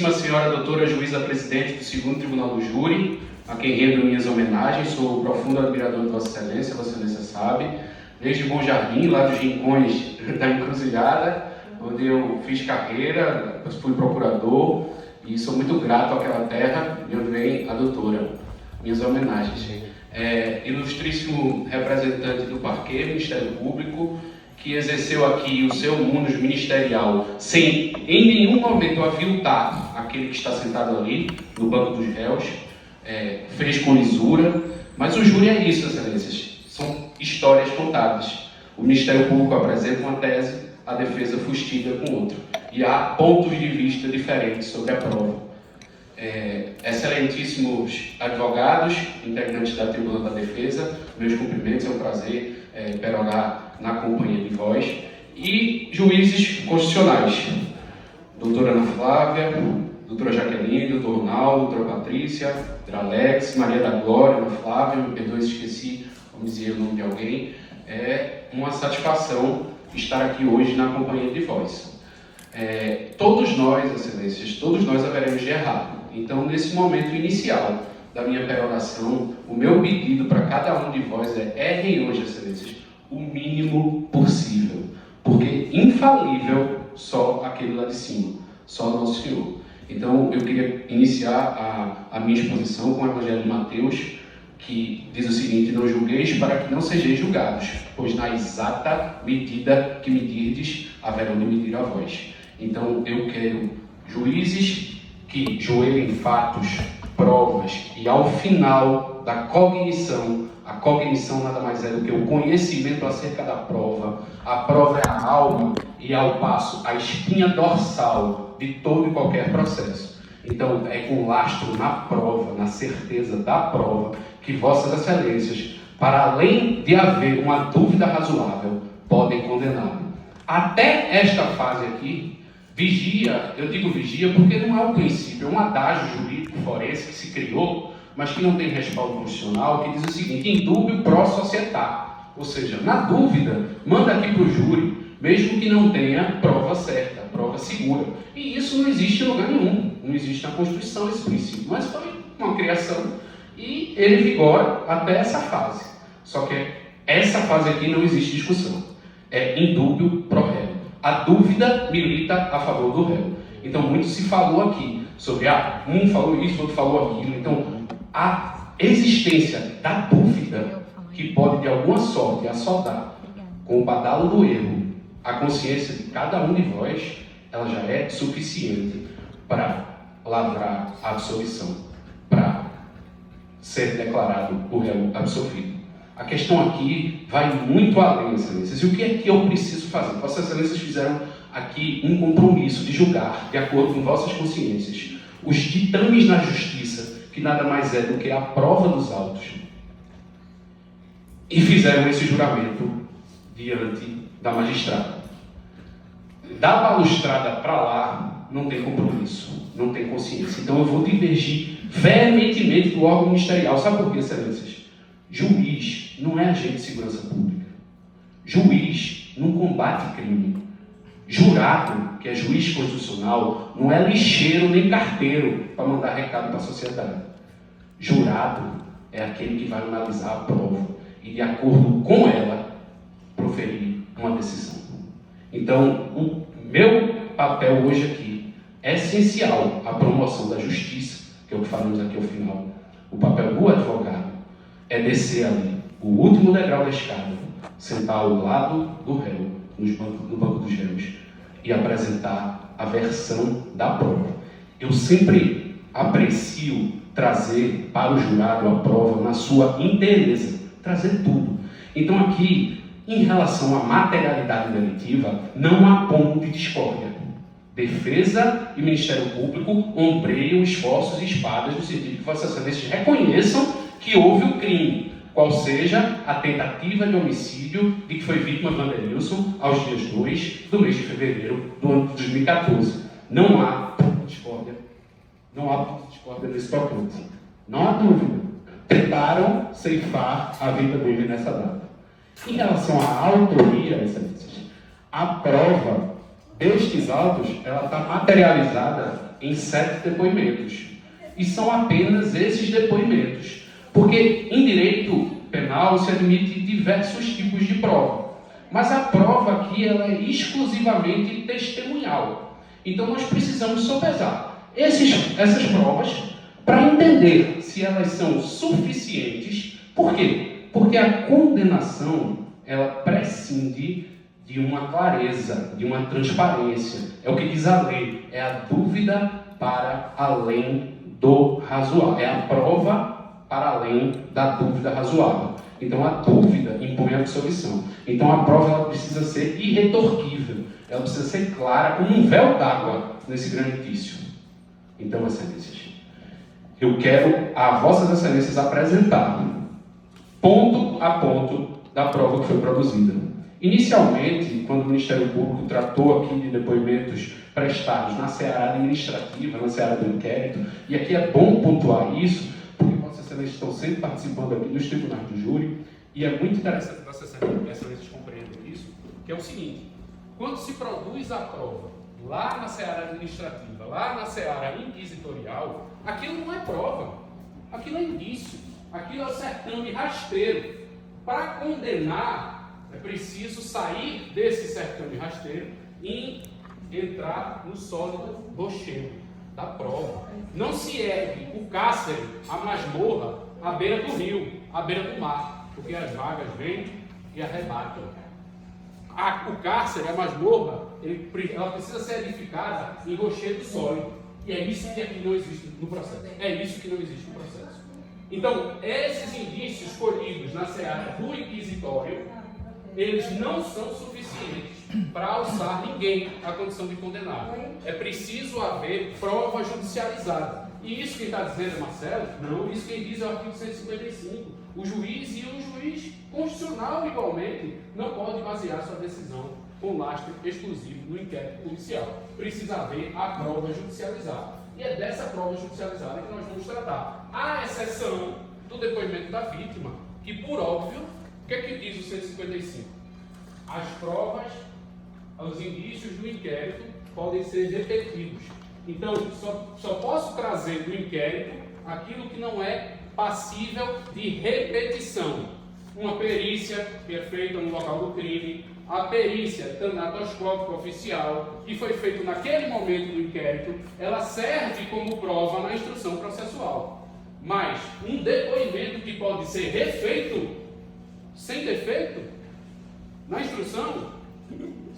Excelentíssima Senhora Doutora Juíza Presidente do Segundo Tribunal do Júri, a quem rendo minhas homenagens, sou um profundo admirador de Vossa Excelência sabe, desde Bom Jardim, lá dos rincões da Encruzilhada, onde eu fiz carreira, depois fui procurador, e sou muito grato àquela terra de onde vem a doutora. Minhas homenagens. Ilustríssimo representante do Parquet, Ministério Público, que exerceu aqui o seu munus ministerial sem em nenhum momento aviltar aquele que está sentado ali no banco dos réus, fez com lisura, mas o júri é isso, excelências, são histórias contadas. O Ministério Público apresenta uma tese, a defesa fustiga com outra, e há pontos de vista diferentes sobre a prova. Excelentíssimos advogados, integrantes da Tribuna da Defesa, meus cumprimentos, é um prazer perogar na companhia de vós, e juízes constitucionais, doutora Ana Flávia, doutora Jaqueline, doutor Ronaldo, doutora Patrícia, doutora Alex, Maria da Glória, Ana Flávia, me perdoe se esqueci, vamos dizer o nome de alguém. É uma satisfação estar aqui hoje na companhia de vós. Todos nós, excelências, todos nós haveremos de errar. Então, nesse momento inicial da minha perogação, o meu pedido para cada um de vós errem hoje, excelências, o mínimo possível, porque infalível só aquele lá de cima, só Nosso Senhor. Então, eu queria iniciar a minha exposição com o Evangelho de Mateus, que diz o seguinte: não julgueis para que não sejais julgados, pois na exata medida que medirdes, haverão de medir a vós. Então, eu quero juízes que joelhem fatos, provas, e ao final da cognição, a cognição nada mais é do que o conhecimento acerca da prova. A prova é a alma e, ao passo, a espinha dorsal de todo e qualquer processo. Então, é com lastro na prova, na certeza da prova, que Vossas Excelências, para além de haver uma dúvida razoável, podem condená-lo. Até esta fase aqui, vigia, eu digo vigia porque não é um princípio, é um adágio jurídico forense que se criou, mas que não tem respaldo constitucional, que diz o seguinte: in dubio pro società, ou seja, na dúvida, manda aqui para o júri, mesmo que não tenha prova certa, prova segura. E isso não existe em lugar nenhum, não existe na Constituição esse princípio, mas foi uma criação e ele vigora até essa fase. Só que essa fase aqui não existe discussão, é in dubio pro reo. A dúvida milita a favor do réu. Então, muito se falou aqui sobre, um falou isso, outro falou aquilo. Então, a existência da dúvida, que pode, de alguma sorte, assodar com o badalo do erro a consciência de cada um de vós, ela já é suficiente para lavrar a absolvição, para ser declarado o réu absolvido. A questão aqui vai muito além, excelências. E o que é que eu preciso fazer? Vossas Excelências fizeram aqui um compromisso de julgar, de acordo com vossas consciências, os ditames na justiça, que nada mais é do que a prova dos autos, e fizeram esse juramento diante da magistrada. Da balustrada para lá, não tem compromisso, não tem consciência. Então eu vou divergir veementemente do órgão ministerial. Sabe por quê, excelências? Juiz não é agente de segurança pública. Juiz não combate crime. Jurado, que é juiz constitucional, não é lixeiro nem carteiro para mandar recado para a sociedade. Jurado é aquele que vai analisar a prova e, de acordo com ela, proferir uma decisão. Então, o meu papel hoje aqui é essencial à promoção da justiça, que é o que falamos aqui ao final. O papel do advogado é descer ali o último degrau da escada, sentar ao lado do réu, no banco dos réus, e apresentar a versão da prova. Eu sempre aprecio trazer para o jurado a prova na sua inteireza, trazer tudo. Então aqui, em relação à materialidade delitiva, não há ponto de discórdia. Defesa e Ministério Público ombreiam esforços e espadas no sentido que Vossas Excelências reconheçam que houve o crime, qual seja a tentativa de homicídio de que foi vítima Vanderilson aos dias 2 do mês de fevereiro do ano de 2014. Não há discórdia. Não há discórdia nesse tocante. Não há dúvida. Tentaram ceifar a vida dele nessa data. Em relação à autoria, excelências, a prova destes autos, ela está materializada em 7 depoimentos. E são apenas esses depoimentos. Porque em direito penal se admite diversos tipos de prova. Mas a prova aqui ela é exclusivamente testemunhal. Então nós precisamos sopesar essas provas para entender se elas são suficientes. Por quê? Porque a condenação ela prescinde de uma clareza, de uma transparência. É o que diz a lei, é a dúvida para além do razoável, é a prova para além da dúvida razoável. Então a dúvida impõe a absolvição. Então a prova ela precisa ser irretorquível, ela precisa ser clara, como um véu d'água nesse grande edifício. Então, excelências, eu quero a vossas excelências apresentar ponto a ponto da prova que foi produzida. Inicialmente, quando o Ministério Público tratou aqui de depoimentos prestados na seara administrativa, na seara do inquérito, e aqui é bom pontuar isso, porque vossas excelências estão sempre participando aqui dos tribunais do júri, e é muito interessante que vossas excelências compreendam isso, que é o seguinte: quando se produz a prova lá na seara administrativa, lá na seara inquisitorial, aquilo não é prova, aquilo é indício, aquilo é o certame rasteiro. Para condenar, é preciso sair desse certame rasteiro e entrar no sólido rochedo da prova. Não se ergue o cárcere, a masmorra, à beira do rio, à beira do mar, porque as vagas vêm e arrebatam. O cárcere, a masmorra, ela precisa ser edificada em rochedo sólido. E é isso que aqui não existe no processo. É isso que não existe no processo. Então, esses indícios colhidos na seara do inquisitório, eles não são suficientes para alçar ninguém à condição de condenado. É preciso haver prova judicializada. E isso quem está dizendo é Marcelo? Não, isso quem diz é o artigo 155. O juiz e o juiz constitucional, igualmente, não pode basear sua decisão com lastro exclusivo no inquérito policial. Precisa haver a prova judicializada. E é dessa prova judicializada que nós vamos tratar. À exceção do depoimento da vítima, que, por óbvio, o que é que diz o 155? As provas, os indícios do inquérito podem ser repetidos. Então, só posso trazer do inquérito aquilo que não é passível de repetição. Uma perícia que é feita no local do crime, a perícia tanatoscópica oficial, que foi feita naquele momento do inquérito, ela serve como prova na instrução processual. Mas um depoimento que pode ser refeito sem defeito na instrução,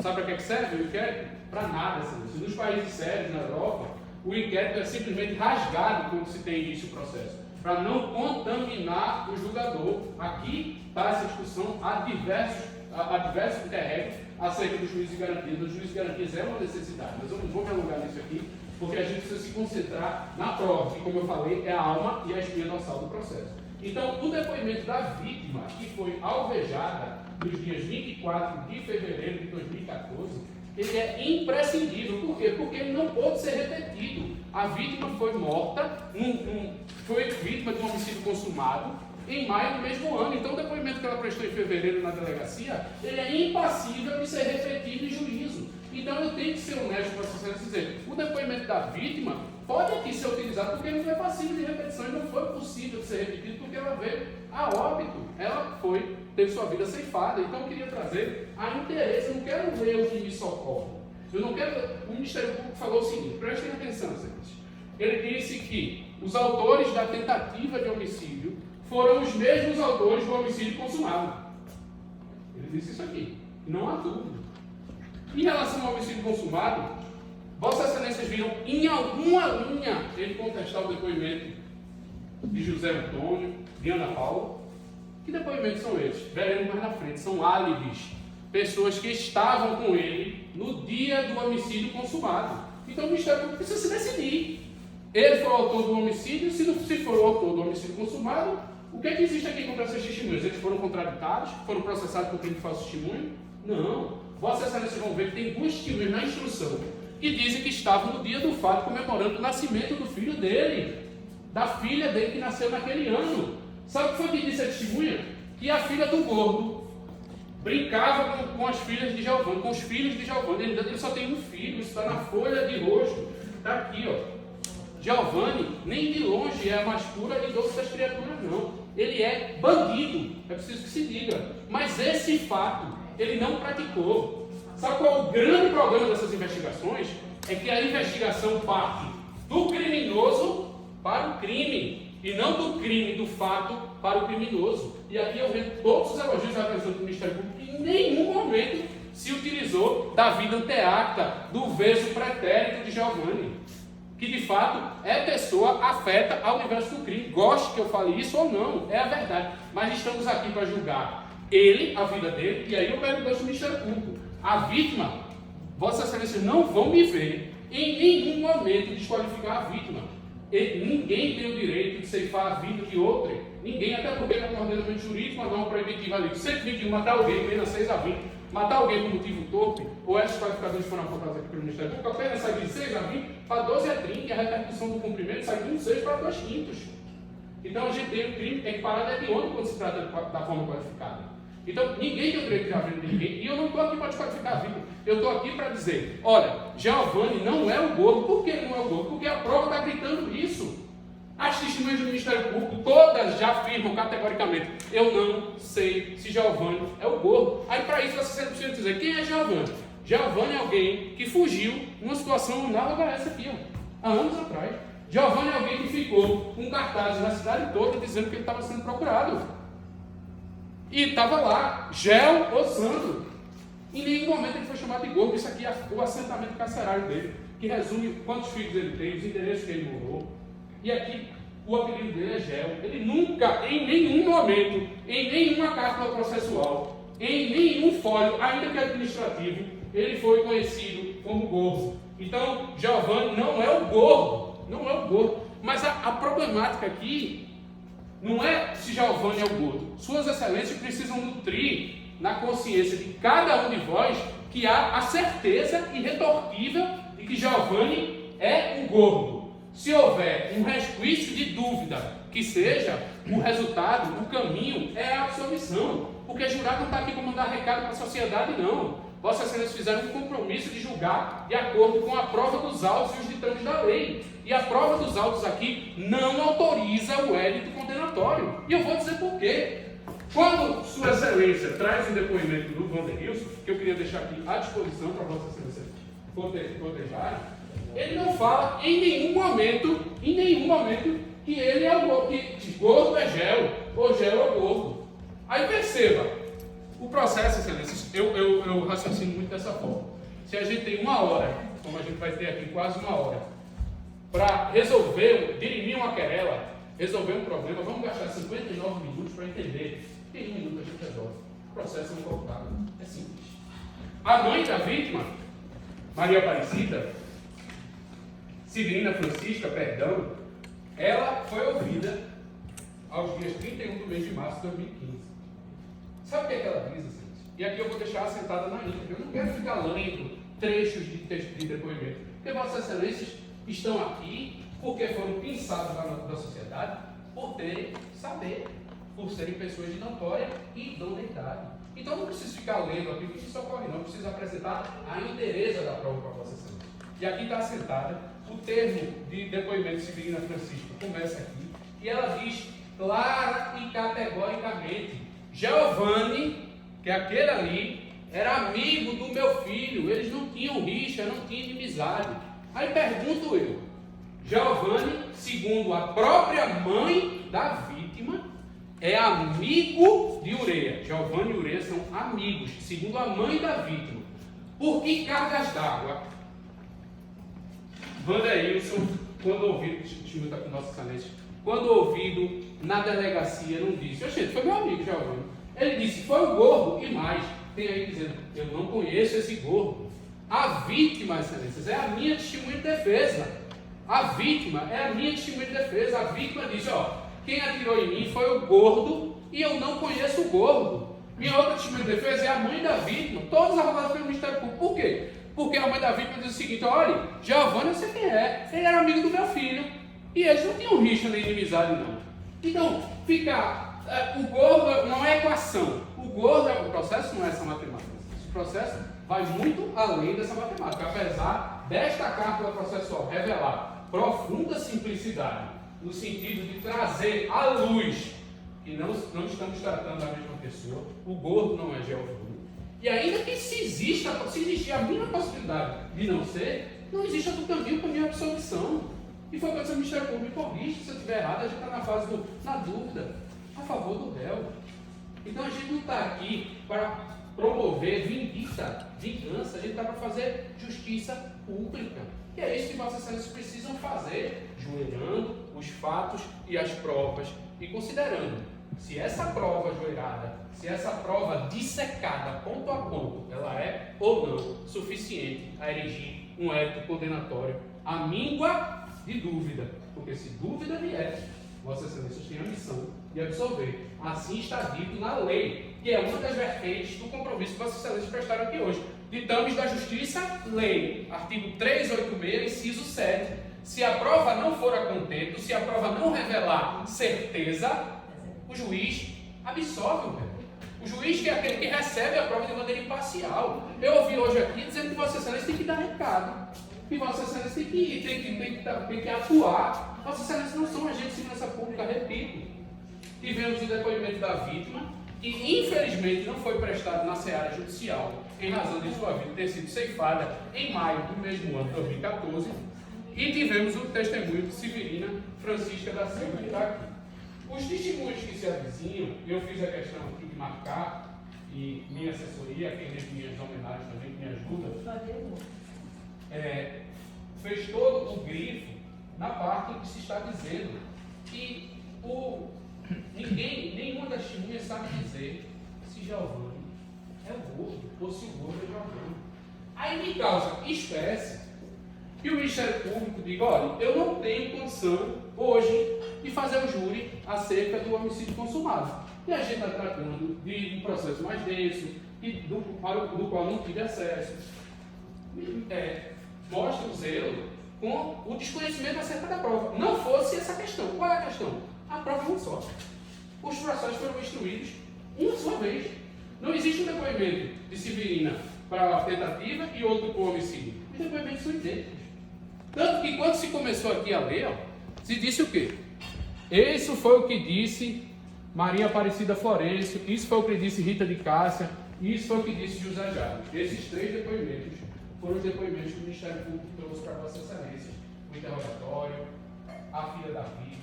sabe para que serve o inquérito? Para nada. Se nos países sérios, na Europa, o inquérito é simplesmente rasgado quando se tem início do processo, para não contaminar o julgador. Aqui está essa discussão há diversos interregnos acerca do juízo de garantias. O juízo de garantias é uma necessidade, mas eu não vou me alongar nisso aqui, porque a gente precisa se concentrar na prova, que, como eu falei, é a alma e a espinha dorsal do processo. Então, o depoimento da vítima, que foi alvejada nos dias 24 de fevereiro de 2014, ele é imprescindível. Por quê? Porque ele não pode ser repetido. A vítima foi morta, foi vítima de um homicídio consumado em maio do mesmo ano. Então, o depoimento que ela prestou em fevereiro na delegacia, ele é impassível de ser repetido em juízo. Então, eu tenho que ser honesto para vocês dizer, o depoimento da vítima pode aqui ser utilizado porque ele não é passível de repetição e não foi possível de ser repetido porque ela veio a óbito. Ela teve sua vida ceifada. Então, eu queria trazer a interesse. Eu não quero ler o que me socorre. Eu não quero... O Ministério Público falou o seguinte, prestem atenção, gente. Ele disse que os autores da tentativa de homicídio foram os mesmos autores do homicídio consumado. Ele disse isso aqui. Não há dúvida. Em relação ao homicídio consumado, Vossas Excelências viram em alguma linha ele contestar o depoimento de José Antônio, de Ana Paula? Que depoimentos são esses? Veremos mais na frente. São álibis. Pessoas que estavam com ele no dia do homicídio consumado. Então o Ministério Público precisa se decidir. Ele foi o autor do homicídio, se for o autor do homicídio consumado, o que é que existe aqui contra essas testemunhas? Eles foram contraditados? Foram processados por crime de falso testemunho? Não. Vossas Excelências vão ver que tem duas testemunhas na instrução que dizem que estavam no dia do fato comemorando o nascimento do filho dele, da filha dele que nasceu naquele ano. Sabe o que foi que disse a testemunha? Que a filha do gordo brincava com as filhas de Giovanni, com os filhos de Giovanni. Ele só tem um filho, isso está na folha de rosto. Está aqui, ó. Giovanni nem de longe é a mais pura e doce das criaturas, não. Ele é bandido, é preciso que se diga. Mas esse fato, ele não praticou. Sabe qual é o grande problema dessas investigações? É que a investigação parte do criminoso para o crime, e não do crime, do fato, para o criminoso. E aqui eu vejo todos os elogios da representação do Ministério Público, que em nenhum momento se utilizou da vida anteacta, do verso pretérito de Giovanni, que de fato é pessoa afeta ao universo do crime. Goste que eu fale isso ou não, é a verdade. Mas estamos aqui para julgar ele, a vida dele, e aí eu pego o Ministério Público. A vítima, Vossa Excelência, não vão me ver em nenhum momento desqualificar a vítima. Ninguém tem o direito de ceifar a vida de outrem. Ninguém, até porque no ordenamento jurídico, uma norma proibitiva ali, 121, matar alguém, pena 6 a 20, matar alguém por motivo torpe, ou essas qualificações foram apontadas aqui pelo Ministério Público, a pena sai de 6 a 20 para 12 a 30, e a repercussão do cumprimento sai de 1/6 para 2/5. Então a gente tem o crime equiparado é de onde quando se trata da forma qualificada. Então ninguém tem o direito de tirar a vida de ninguém, e eu não estou aqui para desqualificar a vida. Eu estou aqui para dizer, olha, Giovanni não é o gordo. Por que ele não é o gordo? Porque a prova está gritando isso. As testemunhas do Ministério Público, todas já afirmam categoricamente, eu não sei se Giovanni é o gordo. Aí para isso você precisa dizer, quem é Giovanni? Giovanni é alguém que fugiu numa situação análoga a essa aqui, ó, há anos atrás. Giovanni é alguém que ficou com cartazes na cidade toda dizendo que ele estava sendo procurado. E estava lá, gel ossando. Em nenhum momento ele foi chamado de gordo. Isso aqui é o assentamento carcerário dele, que resume quantos filhos ele tem, os endereços que ele morou. E aqui o apelido dele é gel. Ele nunca, em nenhum momento, em nenhuma carta processual, em nenhum fórum, ainda que administrativo, ele foi conhecido como gordo. Então, Giovanni não é o gordo. Não é o gordo. Mas a problemática aqui não é se Giovanni é o gordo. Suas Excelências precisam nutrir na consciência de cada um de vós que há a certeza irretorquível de que Giovanni é um gordo. Se houver um resquício de dúvida que seja, o resultado, o caminho é a absolvição. Porque jurado não está aqui para mandar recado para a sociedade, não. Vossas Excelências fizeram um compromisso de julgar de acordo com a prova dos autos e os ditames da lei. E a prova dos autos aqui não autoriza o élito condenatório. E eu vou dizer por quê. Quando Sua Excelência traz o depoimento do Wanderhilson, que eu queria deixar aqui à disposição para Vossa Excelência protegerem, ele não fala em nenhum momento, que ele é o gordo, que gordo é gel, ou gel é gordo. Aí perceba, o processo, Excelências, eu raciocino muito dessa forma. Se a gente tem 1 hora, como a gente vai ter aqui quase 1 hora, para resolver, dirimir uma querela, resolver um problema, vamos gastar 59 minutos para entender. Em 1 minuto a gente resolve. O processo é incorporado. É simples. A mãe da vítima, Maria Aparecida, Severina Francisca, perdão, ela foi ouvida aos dias 31 do mês de março de 2015. Sabe o que é que ela diz, assim? E aqui eu vou deixar assentada na íntegra. Eu não quero ficar lendo trechos de depoimento. Porque Vossas Excelências estão aqui porque foram pensados da sociedade por terem saber, por serem pessoas de notória e idoneidade. Então não preciso ficar lendo aqui, porque isso ocorre não. Preciso apresentar a inteireza da prova para Vossa Excelência. E aqui está assentada o termo de depoimento de Severina Francisca. Começa aqui. E ela diz clara e categoricamente: Giovanni, que é aquele ali, era amigo do meu filho. Eles não tinham rixa, não tinham inimizade. Aí pergunto eu, Giovanni, segundo a própria mãe da vítima, é amigo de Ureia. Giovanni e Ureia são amigos, segundo a mãe da vítima. Por que cargas d'água? Wanderhilson, quando ouvido, está com nossa excelência, quando ouvido na delegacia, não disse, gente, foi meu amigo Giovanni. Ele disse, foi o gordo e mais. Tem aí dizendo, eu não conheço esse gordo. A vítima, excelências, é a minha testemunha de defesa. A vítima é a minha testemunha de defesa. A vítima disse, quem atirou em mim foi o gordo e eu não conheço o gordo. Minha outra testemunha de defesa é a mãe da vítima. Todos arrogados pelo Ministério Público. Por quê? Porque a mãe da vítima diz o seguinte, olha, Giovanni, eu sei quem é. Ele era amigo do meu filho. E eles não tinham rixa nem inimizade, não. Então, o gordo não é equação. O processo não é essa matemática. O processo vai muito além dessa matemática. Apesar desta cárpula processual revelar profunda simplicidade, no sentido de trazer à luz que não estamos tratando da mesma pessoa, o gordo não é Geovânio. E ainda que se existir a mínima possibilidade de não ser, não existe outro caminho para a minha absolvição. E foi quando o Ministério Público corrige, se eu estiver errado, a gente está na fase na dúvida, a favor do réu. Então a gente não está aqui para promover vingança, a gente está para fazer justiça pública. E é isso que Vossas Excelências precisam fazer, joelhando os fatos e as provas e considerando se essa prova joelhada, se essa prova dissecada ponto a ponto, ela é ou não suficiente a erigir um ético condenatório à míngua de dúvida. Porque se dúvida vier, Vossas Excelências têm a missão de absolver. Assim está dito na lei, que é uma das vertentes do compromisso que Vossas Excelências prestaram aqui hoje. Ditames da Justiça, lei, artigo 386, inciso 7. Se a prova não for a contento, se a prova não revelar certeza, o juiz absolve o réu. O juiz que é aquele que recebe a prova de maneira imparcial. Eu ouvi hoje aqui dizendo que Vossa Excelência tem que dar recado. E Vossa Excelência tem que atuar. Vossa Excelência não são agentes de segurança pública, repito. Tivemos o depoimento da vítima, que infelizmente não foi prestado na seara judicial, em razão de sua vida ter sido ceifada em maio do mesmo ano, 2014. E tivemos o testemunho de Severina Francisca da Silva, que está aqui. Os testemunhos que se avizinham, eu fiz a questão aqui de marcar, e minha assessoria, quem deu minhas homenagens também, que me ajuda, fez todo o grifo na parte em que se está dizendo que nenhuma das testemunhas sabe dizer se Geovânio é o gordo ou se o gordo é Geovânio. Aí me causa espécie que o Ministério Público diga: olha, eu não tenho condição hoje de fazer o júri acerca do homicídio consumado. E a gente está tratando de um processo mais denso, do qual não tive acesso. Mostra o zelo com o desconhecimento acerca da prova. Não fosse essa questão. Qual é a questão? A prova é uma só. Os processos foram instruídos uma só vez. Não existe um depoimento de Severina para a tentativa e outro para o homicídio. Os depoimentos são idênticos. Tanto que quando se começou aqui a ler, se disse o quê? Isso foi o que disse Maria Aparecida Florencio, isso foi o que disse Rita de Cássia, isso foi o que disse José Jairo. Esses 3 depoimentos foram os depoimentos que o Ministério Público trouxe para Vossa Excelência. O interrogatório, a filha da vítima.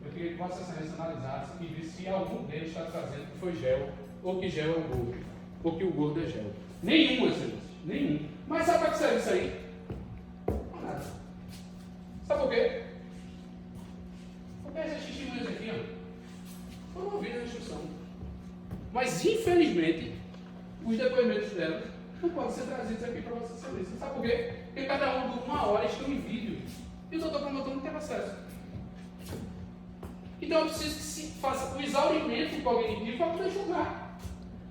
Eu queria que Vossa Excelência analisasse e visse se algum deles está trazendo que foi gel, ou que gel é o gordo, ou que o gordo é gel. Nenhum, Excelência, nenhum. Mas sabe para que serve isso aí? Nada. Sabe por quê? Porque essas testemunhas aqui, foram ouvidas na instrução. Mas, infelizmente, os depoimentos delas não podem ser trazidos aqui para Vossa Excelência. Sabe por quê? Porque cada um de 1 hora estão em vídeo. E o doutor promotor não teve acesso. Então eu preciso que se faça o exaurimento cognitivo para poder julgar.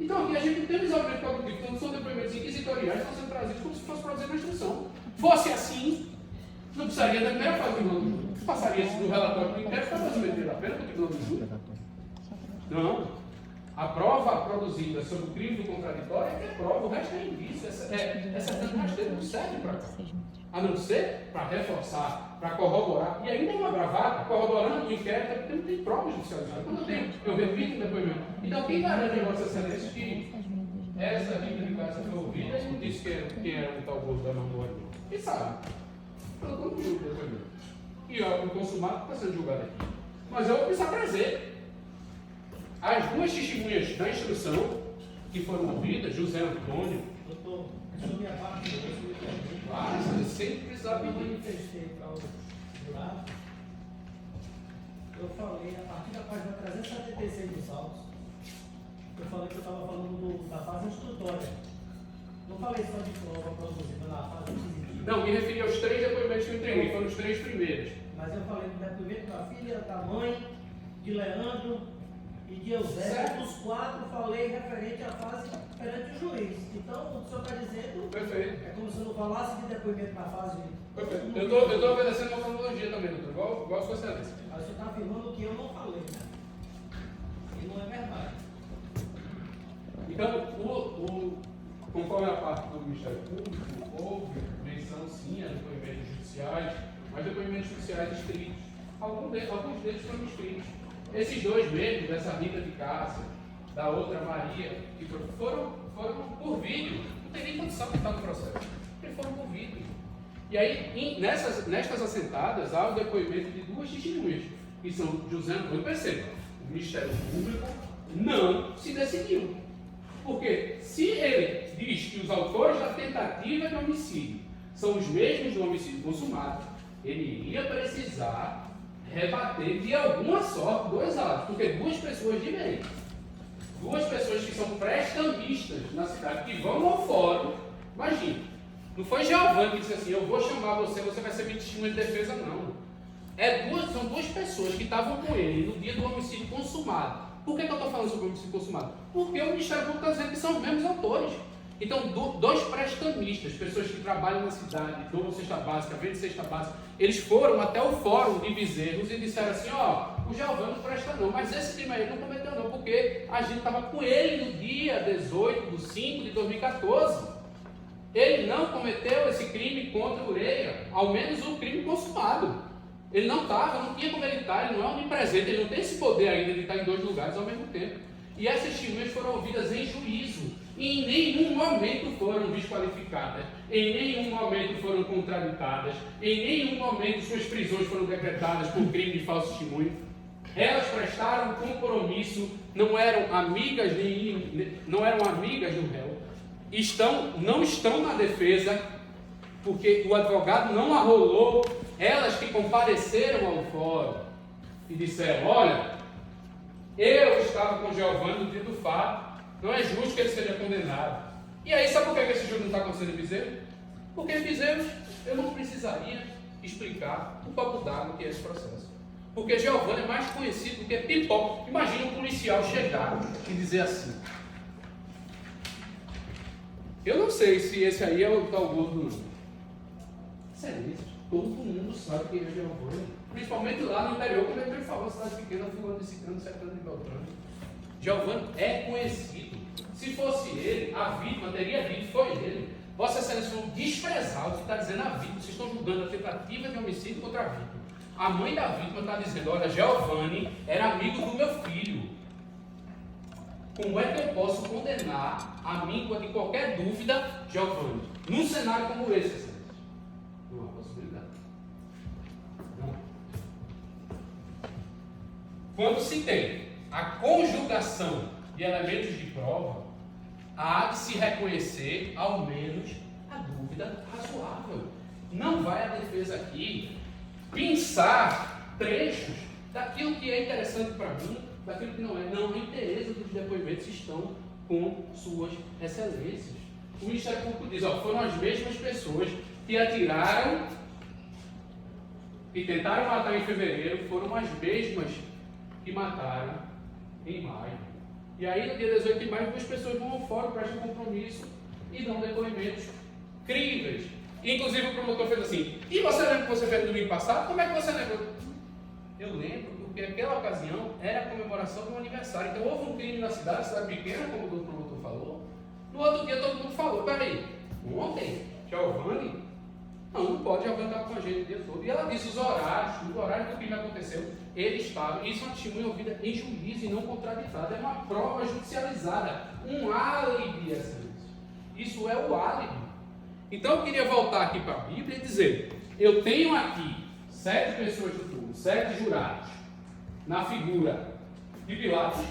Então aqui a gente não tem o exaurimento cognitivo, então são depoimentos inquisitoriais que estão sendo trazidos como se fosse produzido na instrução. Fosse assim, não precisaria da primeira fase do tribunal do júri. Passaria-se do relatório do inquérito para a dosimetria da pena para o tribunal do júri. Não. A prova produzida sobre o crime do contraditório é que é prova, o resto é indício. Essa rasteira não serve para cá. A não ser para reforçar, para corroborar. E ainda é uma gravata, corroborando o inquérito, porque não tem prova judicializada. Quando eu repito o depoimento. Então, quem garante a Vossa Excelência que essa Rita de Cássia foi ouvida e não disse quem era o tal gosto da memória? Quem sabe? Eu não julgo o depoimento. E o consumado está sendo julgado aqui. Mas eu vou precisar trazer as 2 testemunhas da instrução que foram ouvidas, José Antônio. Doutor, sobre a parte do Claro, você sempre precisava eu pedir. manifestei para o jurado, eu falei, a partir da página 376 dos autos, eu falei que eu estava falando da fase instrutória. Não falei só de prova produzida na fase inquisitiva. Não, me referi aos 3 depoimentos que eu entreguei, foram os 3 primeiros. Mas eu falei do depoimento da filha, da mãe, de Leandro e de Eusébio. Certo. Dos 4 falei referente à fase perante o juiz. Então, o senhor está dizendo, Perfeito. é como se eu não falasse de depoimento na fase. Perfeito. Eu estou obedecendo uma cronologia também, doutor, igual a sua excelência. Mas você está afirmando que eu não falei, né? E não é verdade. Então, conforme a parte do Ministério Público, houve menção sim a depoimentos judiciais mas depoimentos judiciais escritos. Alguns deles foram escritos. Esses dois mesmo, dessa Rita de Cássia, da outra Maria, que foram por vídeo. Não tem nem condição de estar no processo. Eles foram por vídeo. E aí, nestas assentadas, há o depoimento de duas testemunhas, que são José Antônio. Perceba, o Ministério Público não se decidiu. Porque se ele diz que os autores da tentativa de homicídio são os mesmos do homicídio consumado, ele iria precisar rebater de alguma sorte dois atos, porque duas pessoas diferentes, duas pessoas que são prestamistas na cidade, que vão ao fórum, imagina, não foi Giovanni que disse assim, eu vou chamar você, você vai ser minha testemunha de defesa, não. São duas pessoas que estavam com ele no dia do homicídio consumado. Por que eu estou falando sobre o homicídio consumado? Porque o Ministério Público está dizendo que são os mesmos autores. Então, dois prestamistas, pessoas que trabalham na cidade, doam cesta básica, vendem cesta básica, eles foram até o fórum de Bezerros e disseram assim, o Giovanni não presta não, mas esse crime aí ele não cometeu não, porque a gente estava com ele no dia 18/5/2014. Ele não cometeu esse crime contra o Ureia, ao menos o crime consumado. Ele não tinha como ele estar, ele não é onipresente, ele não tem esse poder ainda de estar em dois lugares ao mesmo tempo. E essas testemunhas foram ouvidas em juízo, e em nenhum momento foram desqualificadas, em nenhum momento foram contraditadas, em nenhum momento suas prisões foram decretadas por crime de falso testemunho. Elas prestaram compromisso, não eram amigas do réu, não estão na defesa, porque o advogado não arrolou. Elas que compareceram ao fórum e disseram, olha, eu estava com Giovanni no dia do fato, não é justo que ele seja condenado. E aí, sabe por que esse jogo não está acontecendo em Bezerros? Porque em Bezerros eu não precisaria explicar o copo d'água que é esse processo. Porque Giovanni é mais conhecido do que Pipoca. Imagina um policial chegar e dizer assim, eu não sei se esse aí é o tal gordo não. Sério, todo mundo sabe quem é Giovanni. Principalmente lá no interior, quando ele falou, cidade pequena, fulano de ciclano, secando de Beltrano. Giovanni é conhecido. Se fosse ele, a vítima teria dito, foi ele. Vossa Excelência foi um desprezado que está dizendo a vítima, vocês estão julgando a tentativa de homicídio contra a vítima. A mãe da vítima está dizendo, olha, Giovanni era amigo do meu filho. Como é que eu posso condenar a míngua de qualquer dúvida, Giovanni? Num cenário como esse, Excelência? Não há possibilidade. Não. Quando se tem a conjugação de elementos de prova, há de se reconhecer, ao menos, a dúvida razoável. Não vai a defesa aqui pensar trechos daquilo que é interessante para mim, daquilo que não é. Não, a interesse dos depoimentos estão com suas excelências. O Ministério Público diz, foram as mesmas pessoas que atiraram e tentaram matar em fevereiro, foram as mesmas que mataram em maio. E aí, no dia 18 de maio, duas pessoas vão ao fórum, prestam compromisso e dão depoimentos críveis. Inclusive, o promotor fez assim, e você lembra que você fez no domingo passado? Como é que você lembra? Eu lembro, porque naquela ocasião era a comemoração do aniversário. Então, houve um crime na cidade pequena, como o promotor falou. No outro dia, todo mundo falou, peraí, ontem, Giovanni? Não pode, Giovanni estava com a gente o dia todo. E ela disse os horários que o crime aconteceu, ele estava. Isso é uma testemunha ouvida em juízo e não contraditada. É uma prova judicializada, um álibi, excelência. Isso é o álibi. Então eu queria voltar aqui para a Bíblia e dizer, eu tenho aqui 7 pessoas do turno, 7 jurados, na figura de Pilatos,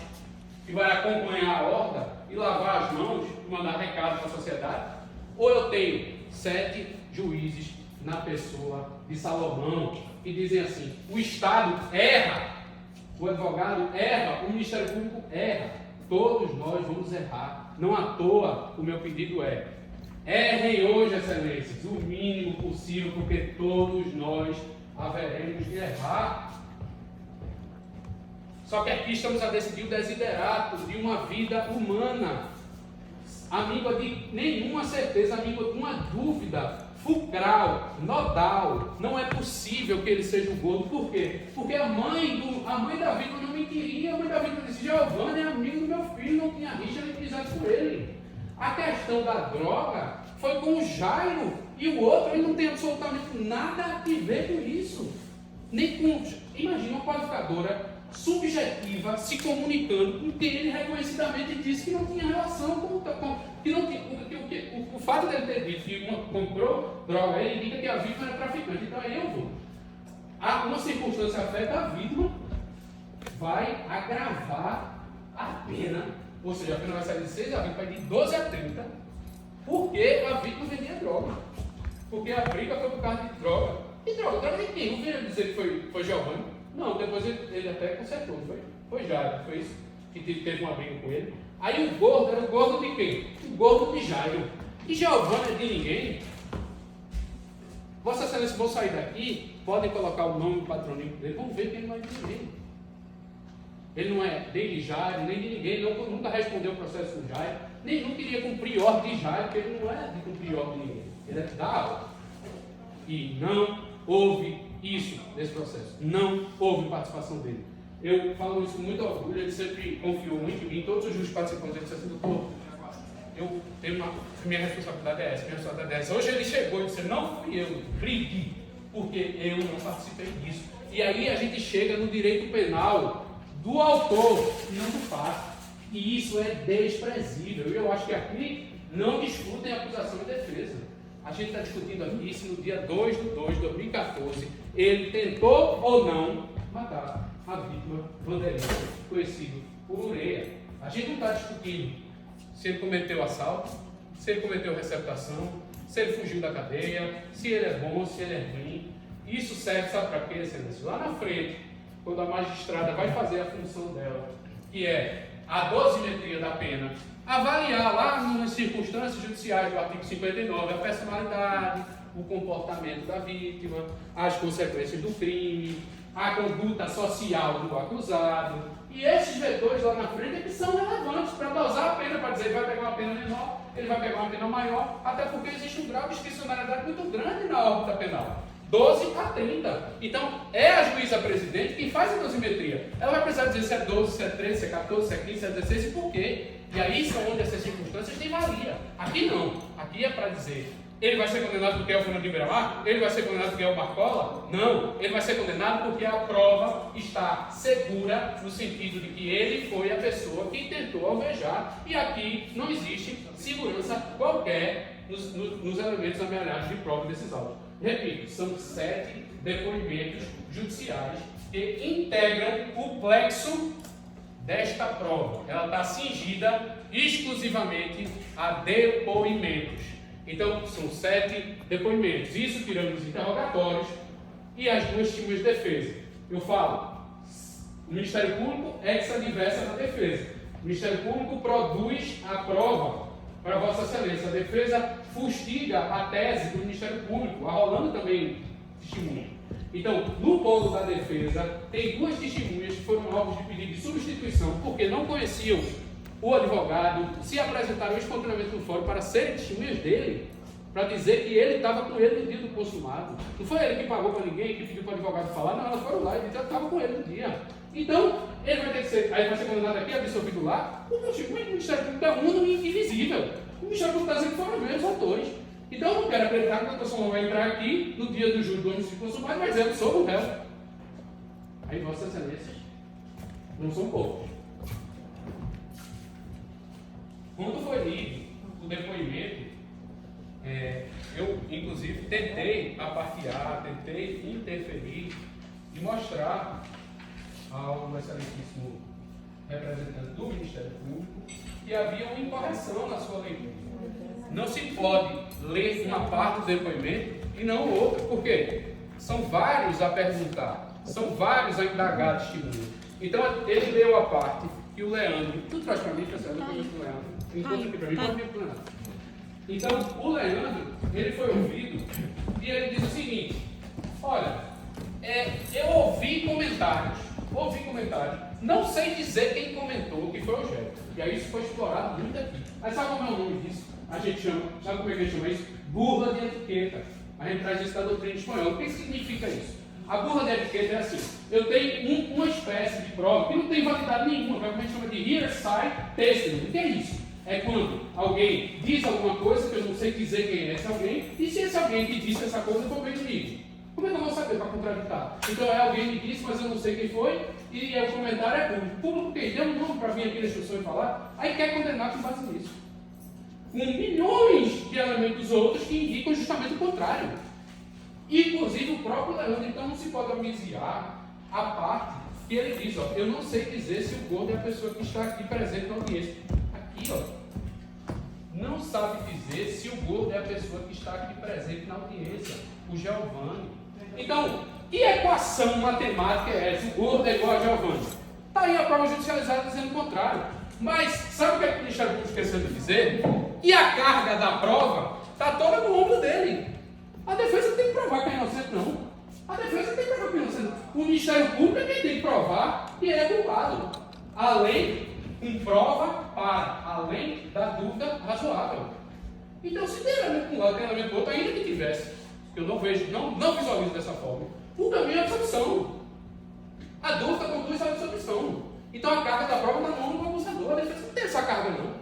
que vai acompanhar a horda e lavar as mãos e mandar recado para a sociedade, ou eu tenho 7 juízes na pessoa de Salomão, que dizem assim, o Estado erra, o advogado erra, o Ministério Público erra, todos nós vamos errar, não à toa o meu pedido é, errem hoje, excelências, o mínimo possível, porque todos nós haveremos de errar. Só que aqui estamos a decidir o desiderato de uma vida humana, amigo de nenhuma certeza, amigo de uma dúvida fulcral, nodal. Não é possível que ele seja o gordo. Por quê? Porque a mãe da vítima não mentiria. A mãe da vítima disse, Giovanni é amigo do meu filho, não tinha rixa nem amizade com ele. A questão da droga foi com o Jairo E o outro, ele não tem absolutamente nada a ver com isso. Nem com... Imagina uma qualificadora subjetiva se comunicando com quem ele reconhecidamente disse que não tinha relação com que não tinha, o fato dele ter dito que comprou droga, ele indica que a vítima era traficante. Então eu vou. Uma circunstância afeta a vítima, vai agravar a pena, ou seja, a pena vai sair de 6 a 20, vai de 12 a 30, porque a vítima vendia droga. Porque a briga foi por causa de droga. E droga? Droga de quem? Não queria dizer que foi Giovanni. Não, depois ele até consertou, foi Jairo, foi isso, que teve uma briga com ele. Aí o gordo era o gordo de quem? O gordo de Jairo. E Giovanni é de ninguém. Vossa Excelência, vão sair daqui, podem colocar o nome do patroninho dele, vão ver que ele não é de ninguém. Ele não é nem de Jairo, nem de ninguém, nunca respondeu o processo do Jairo, nem nunca queria cumprir ordem de Jairo, porque ele não é de cumprir ordem de ninguém, ele é da aula. E não houve isso nesse processo, não houve participação dele. Eu falo isso com muito orgulho, ele sempre confiou muito em mim, todos os justos participantes, ele disse assim, doutor, eu tenho minha responsabilidade é essa, minha responsabilidade é essa. Hoje ele chegou e disse, não fui eu, brigue, porque eu não participei disso. E aí a gente chega no direito penal do autor, não do fato. E isso é desprezível. E eu acho que aqui não discutem acusação e defesa. A gente está discutindo aqui se no dia 2 de 2 de 2014 ele tentou ou não matar a vítima Vanderinha, conhecido por Ureia. A gente não está discutindo se ele cometeu assalto, se ele cometeu receptação, se ele fugiu da cadeia, se ele é bom, se ele é ruim. Isso serve, sabe para quê, Excelência? Lá na frente, quando a magistrada vai fazer a função dela, que é a dosimetria da pena, avaliar lá nas circunstâncias judiciais do artigo 59 a personalidade, o comportamento da vítima, as consequências do crime, a conduta social do acusado. E esses vetores lá na frente é que são relevantes para dosar a pena, para dizer ele vai pegar uma pena menor, ele vai pegar uma pena maior, até porque existe um grau de discricionariedade muito grande na órbita penal. 12 a 30. Então, é a juíza presidente quem faz a dosimetria. Ela vai precisar dizer se é 12, se é 13, se é 14, se é 15, se é 16 e por quê. E aí são onde essas circunstâncias têm valia. Aqui não. Aqui é para dizer, ele vai ser condenado porque é o Fernando de Miramar? Ele vai ser condenado porque é o Marcola? Não. Ele vai ser condenado porque a prova está segura no sentido de que ele foi a pessoa que tentou alvejar. E aqui não existe segurança qualquer nos elementos amealhados de prova desses autos. Repito, são 7 depoimentos judiciais que integram o plexo desta prova. Ela está cingida exclusivamente a depoimentos. Então, são 7 depoimentos. Isso tirando os interrogatórios e as 2 testemunhas de defesa. Eu falo, o Ministério Público ex adversa da defesa. O Ministério Público produz a prova para Vossa Excelência. A defesa fustiga a tese do Ministério Público, arrolando também testemunha. Então, no polo da defesa, tem 2 testemunhas que foram alvos de pedido de substituição, porque não conheciam o advogado, se apresentaram espontaneamente no fórum para serem testemunhas dele, para dizer que ele estava com ele no dia do consumado. Não foi ele que pagou para ninguém, que pediu para o advogado falar, não, elas foram lá e disseram que estava com ele no dia. Então, ele vai ter que ser, aí vai ser condenado aqui, absolvido lá. O Ministério Público é uno e invisível. O Ministério Público está dizendo que foram os mesmos autores. Então, eu não quero acreditar que o doutor Samuel vai entrar aqui no dia do júri do homicídio consumado e vai dizer, eu sou o réu. Aí, Vossa Excelência, não são poucos. Quando foi lido o depoimento, eu, inclusive, tentei apartear, tentei interferir e mostrar ao excelentíssimo representante do Ministério Público que havia uma incorreção na sua leitura. Não se pode ler uma parte do depoimento e não outra. Por quê? São vários a perguntar, são vários a indagar testemunho. Então, ele leu a parte que o Leandro, tu traz para mim, pessoal, depois do Leandro. Encontra aqui para mim, pode vir para o Leandro. Então, o Leandro, ele foi ouvido e ele diz o seguinte: olha, eu ouvi comentários, não sei dizer quem comentou, que foi o Gélio. E aí isso foi explorado muito aqui. Mas sabe como é o nome disso? A gente chama, sabe como é que a gente chama isso? Burla de etiqueta. A gente traz isso da doutrina espanhola. O que significa isso? A burla de etiqueta é assim: eu tenho uma espécie de prova que não tem validade nenhuma, como a gente chama de hearsay testimony. O que é isso? é quando alguém diz alguma coisa que eu não sei dizer quem é esse alguém, e se esse alguém que disse essa coisa for bem comigo. Como é que eu vou saber para contraditar? Então é alguém que disse, mas eu não sei quem foi, e o comentário é público. Público quem deu um nome para vir aqui na instrução e falar, aí quer condenar com base nisso. Com milhões de elementos outros que indicam justamente o contrário. Inclusive o próprio Leandro, então não se pode amnistiar a parte que ele diz, ó, eu não sei dizer se o gordo é a pessoa que está aqui presente na audiência. Aqui, ó, não sabe dizer se o gordo é a pessoa que está aqui presente na audiência, o Giovanni. Então, que equação matemática é essa? O gordo é igual a Giovanni. Está aí a prova judicializada dizendo o contrário. Mas, sabe o que é que o Ministério Público esqueceu de dizer? Que a carga da prova está toda no ombro dele. A defesa tem que provar que é inocente, não. A defesa tem que provar que é inocente. O Ministério Público é quem tem que provar que ele é culpado. Além, com prova para, além da dúvida razoável. Então, se tem elemento com um lado, tem elemento com outro, ainda que tivesse, que eu não vejo, não visualizo dessa forma, o caminho é a absolvição. A dúvida conduz à absolvição. Então, a carga da prova está no ombro do acusador. A defesa não tem essa carga, não.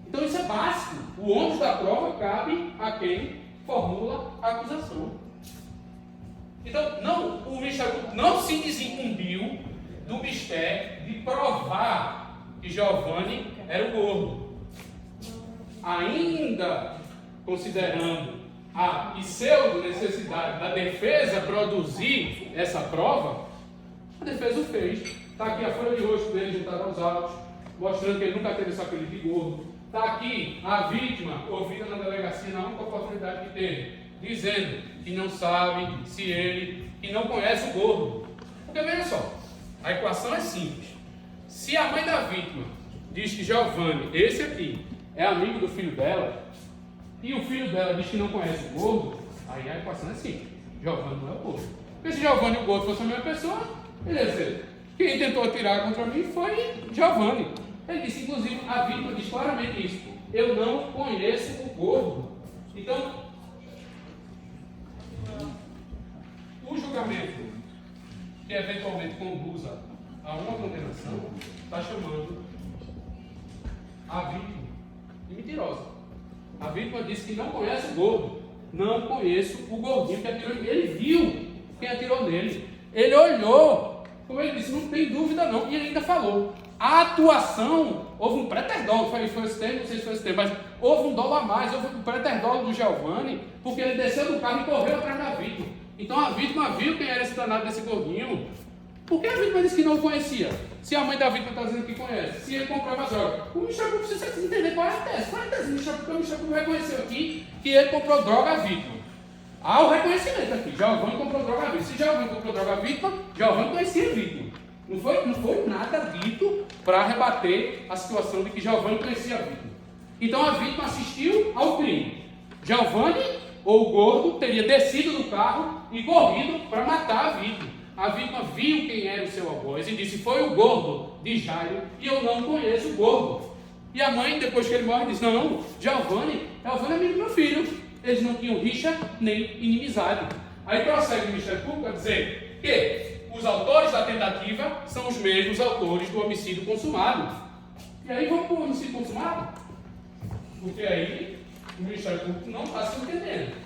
Então, isso é básico. O ônus da prova cabe a quem formula a acusação. Então, o Ministério Público não se desincumbiu do mistério de provar que Giovanni era o gordo. Ainda considerando a pseudo-necessidade da defesa produzir essa prova, a defesa o fez. Está aqui a folha de rosto dele juntada aos autos, mostrando que ele nunca teve esse apelido de gordo. Está aqui a vítima, ouvida na delegacia na única oportunidade que teve, dizendo que não sabe se ele, que não conhece o gordo. Porque veja só, a equação é simples. Se a mãe da vítima diz que Giovanni, esse aqui, é amigo do filho dela, e o filho dela diz que não conhece o gordo, aí a equação é simples. Giovanni não é o gordo. Porque se Giovanni e o gordo fossem a mesma pessoa, beleza. Quem tentou atirar contra mim foi Giovanni. Ele disse, inclusive, a vítima diz claramente isso. Eu não conheço o gordo. Então, o julgamento que eventualmente conduza a uma condenação está chamando a vítima de mentirosa. A vítima disse que não conhece o gordo. Não conheço o gordinho que atirou nele. Ele viu quem atirou nele. Ele olhou. Como ele disse, não tem dúvida não. E ele ainda falou. A atuação, houve um preterdolo, foi esse termo, não sei se foi esse termo, mas houve um dolo a mais, houve um preterdolo do Giovanni, porque ele desceu do carro e correu atrás da vítima. Então a vítima viu quem era esse danado desse gordinho. Por que a vítima disse que não conhecia? Se a mãe da vítima está dizendo que conhece, se ele comprava as drogas. O Ministério Público precisa entender qual é a tese. Qual é a tese do Ministério Público? O Ministério Público reconheceu aqui que ele comprou droga à vítima. Há o reconhecimento aqui. Giovanni comprou droga à vítima. Se Giovanni comprou droga à vítima, Giovanni conhecia a vítima. Não foi nada dito para rebater a situação de que Giovanni conhecia a vítima. Então a vítima assistiu ao crime. Giovanni, ou o gordo, teria descido do carro e corrido para matar a vítima. A vítima viu quem era o seu algoz e disse, foi o gordo de Jairo e eu não conheço o gordo. E a mãe, depois que ele morre, disse, não, Giovanni é amigo do meu filho. Eles não tinham rixa nem inimizade. Aí prossegue o Ministério Público a dizer que os autores da tentativa são os mesmos autores do homicídio consumado. E aí vamos para o homicídio consumado? Porque aí o Ministério Público não está se entendendo.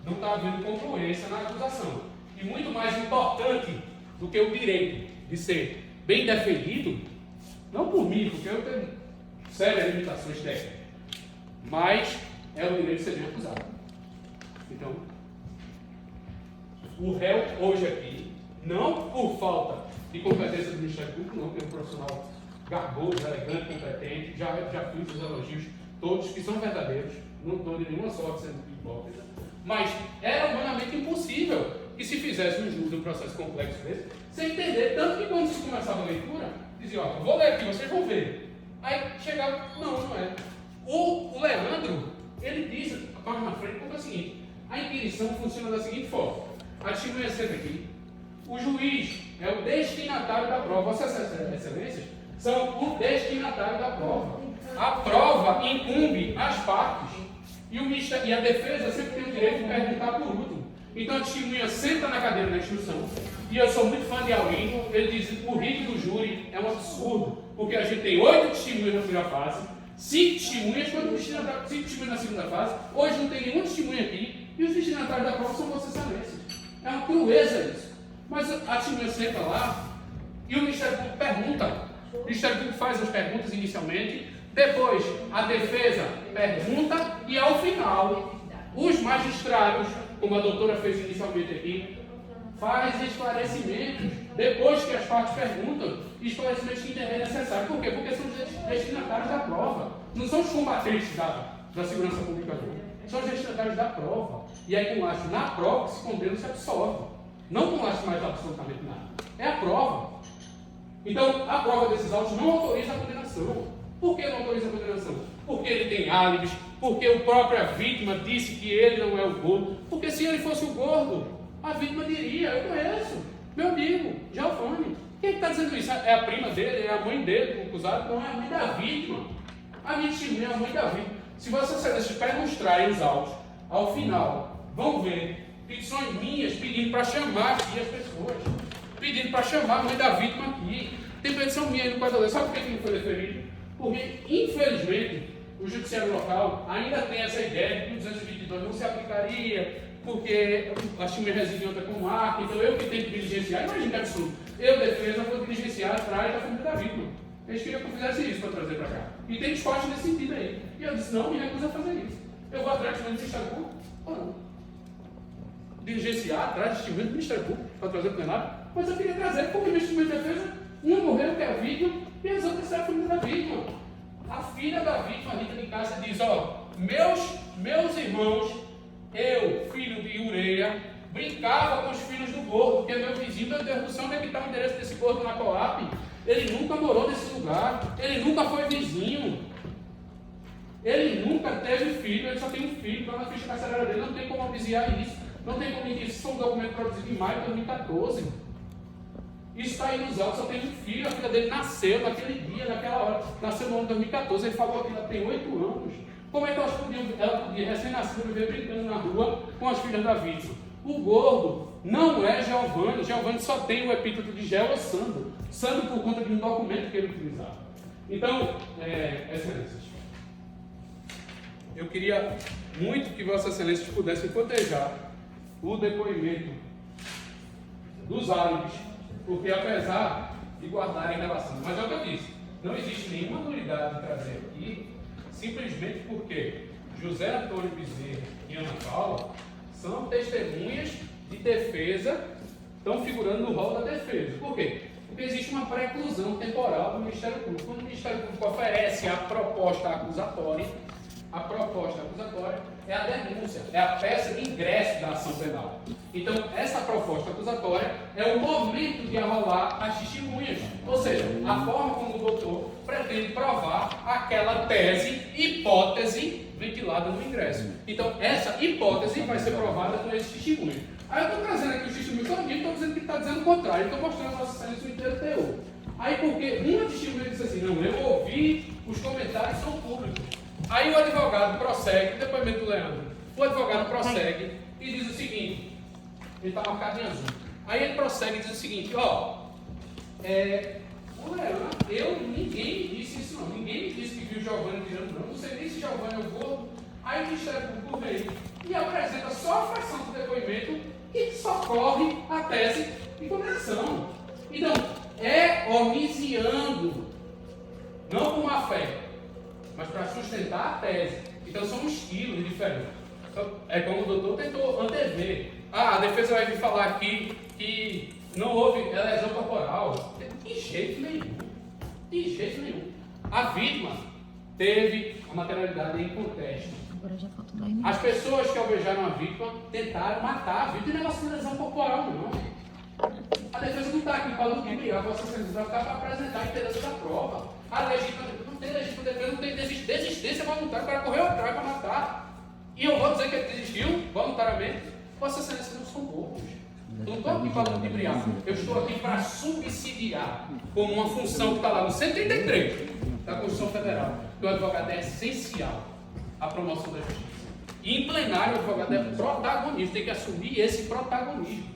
Não está havendo congruência na acusação. E muito mais importante do que o direito de ser bem defendido, não por mim, porque eu tenho sérias limitações técnicas, mas é o direito de ser bem acusado. Então, o réu hoje aqui, não por falta de competência do Ministério Público, não, porque é um profissional garboso, elegante, competente, já fiz os elogios todos que são verdadeiros, não estou de nenhuma sorte sendo hipócrita, mas era humanamente impossível que se fizesse um júri de um processo complexo desse, sem entender, tanto que quando se começava a leitura, dizia, ó, vou ler aqui, vocês vão ver. Aí chegava, não é. O Leandro, ele diz, a página na frente, conta o seguinte, a inquirição funciona da seguinte forma, a testemunha sempre aqui, o juiz é o destinatário da prova, Vossas Excelências são o destinatário da prova. A prova incumbe as partes, e a defesa sempre tem o direito de perguntar por último. Então a testemunha senta na cadeira da instrução, e eu sou muito fã de Alwin, ele diz que o ritmo do júri é um absurdo, porque a gente tem 8 testemunhas na primeira fase, 5 testemunhas, quando 5 testemunhas na segunda fase, hoje não tem nenhuma testemunha aqui, e os destinatários da prova são Vossas Excelências. É uma crueza isso. Mas a testemunha senta lá, e o Ministério Público pergunta. O Ministério Público faz as perguntas inicialmente, depois a defesa pergunta, e ao final, os magistrados, como a doutora fez inicialmente aqui, faz esclarecimentos, depois que as partes perguntam, esclarecimentos que entendem necessários. Por quê? Porque são os destinatários da prova. Não são os combatentes da segurança pública, não. São os destinatários da prova. E aí, com laço na prova, que se condena se absolve. Não com laço mais absolutamente nada. É a prova. Então, a prova desses autos não autoriza a condenação. Por que não autoriza a condenação? Porque ele tem álibis, porque a própria vítima disse que ele não é o gordo. Porque se ele fosse o gordo, a vítima diria: eu conheço, meu amigo, Giovanni. Quem está dizendo isso? É a prima dele, é a mãe dele, o acusado? Não, é a mãe da vítima. A vítima é a mãe da vítima. Se Vossas Excelências perguntarem os autos, ao final, vão ver petições minhas pedindo para chamar aqui as pessoas, pedindo para chamar a mãe da vítima aqui. Tem petição minha aí no quadro da lei. Sabe por que não foi deferido? Porque, infelizmente, o judiciário local ainda tem essa ideia de que o 222 não se aplicaria, porque a testemunha resiliente com marca, então eu que tenho que diligenciar. Imagina que absurdo. Eu, defesa, vou diligenciar atrás da família da vítima. Eles queriam que eu fizesse isso para trazer para cá. E tem despacho nesse sentido aí. E eu disse: não, me recuso a fazer isso. Eu vou atrás do Ministério Público ou não? Diligenciar atrás do testemunho do Ministério Público para trazer para o plenário? Mas eu queria trazer, porque o testemunho de defesa, um morreu, que é a vítima, e as outras são a família da vítima. A filha da vítima, Rita de Cássia, diz: ó, meus irmãos, eu, filho de Ureia, brincava com os filhos do gordo, porque meu vizinho, meu Deus do céu, onde é que está o endereço desse gordo na Coab? Ele nunca morou nesse lugar, ele nunca foi vizinho, ele nunca teve filho, ele só tem um filho, então na ficha carcerária dele não tem como obviar isso, não tem como dizer, isso foi um documento produzido em maio de 2014. Isso está aí nos autos, só tem um filho, a filha dele nasceu naquele dia, naquela hora, nasceu no ano de 2014, ele falou que ela tem 8 anos. Como é que ela podia recém-nascida, viver brincando na rua com as filhas da vítima? O gordo não é Giovanni. Giovanni só tem o epíteto de Geo ou Sandro. Sandro por conta de um documento que ele utilizava. Então, Excelências, eu queria muito que Vossas Excelências pudessem cotejar o depoimento dos álibis, porque apesar de guardarem relação, mas é o que eu disse, não existe nenhuma nulidade de trazer aqui, simplesmente porque José Antônio Bezerra e Ana Paula são testemunhas de defesa, estão figurando no rol da defesa. Por quê? Porque existe uma preclusão temporal do Ministério Público. Quando o Ministério Público oferece a proposta acusatória é a denúncia, é a peça de ingresso da ação penal. Então, essa proposta acusatória é o momento de arrolar as testemunhas, ou seja, a forma como o doutor pretende provar aquela tese, hipótese ventilada no ingresso. Então, essa hipótese vai ser provada com esses testemunhos. Aí eu estou trazendo aqui os testemunhos todinho, estou dizendo que ele está dizendo o contrário, estou mostrando a Vossa Excelência o inteiro teor. Aí porque uma testemunha diz assim: não, eu ouvi, os comentários são públicos. Aí o advogado prossegue, o depoimento do Leandro, o advogado prossegue e diz o seguinte, ele está marcado em azul. Aí ele prossegue e diz o seguinte: ninguém me disse isso não, ninguém me disse que viu Giovanni tirando não sei nem se Giovanni é o gordo. Aí o Ministério Público veio e apresenta só a fração do depoimento que socorre a tese de condenação. Então, é omisiando, não com má fé, mas para sustentar a tese. Então são estilos diferentes. Então, é como o doutor tentou antever. A defesa vai vir falar aqui que não houve lesão corporal. De jeito nenhum. De jeito nenhum. A vítima teve a materialidade em contexto. As pessoas que alvejaram a vítima tentaram matar a vítima. E não é negócio de lesão corporal, não. A defesa não está aqui para ludibriar, Vossa Excelência vai ficar para apresentar a interesse da prova. A legítima não tem legítima defesa, não tem desistência voluntária, o cara correu atrás para matar. E eu vou dizer que ele desistiu voluntariamente. Vossa Excelência não são poucos. Eu não estou aqui para ludibriar, eu estou aqui para subsidiar, como uma função que está lá no 133 da Constituição Federal, que o advogado é essencial à promoção da justiça. E em plenário, o advogado é protagonista, tem que assumir esse protagonismo.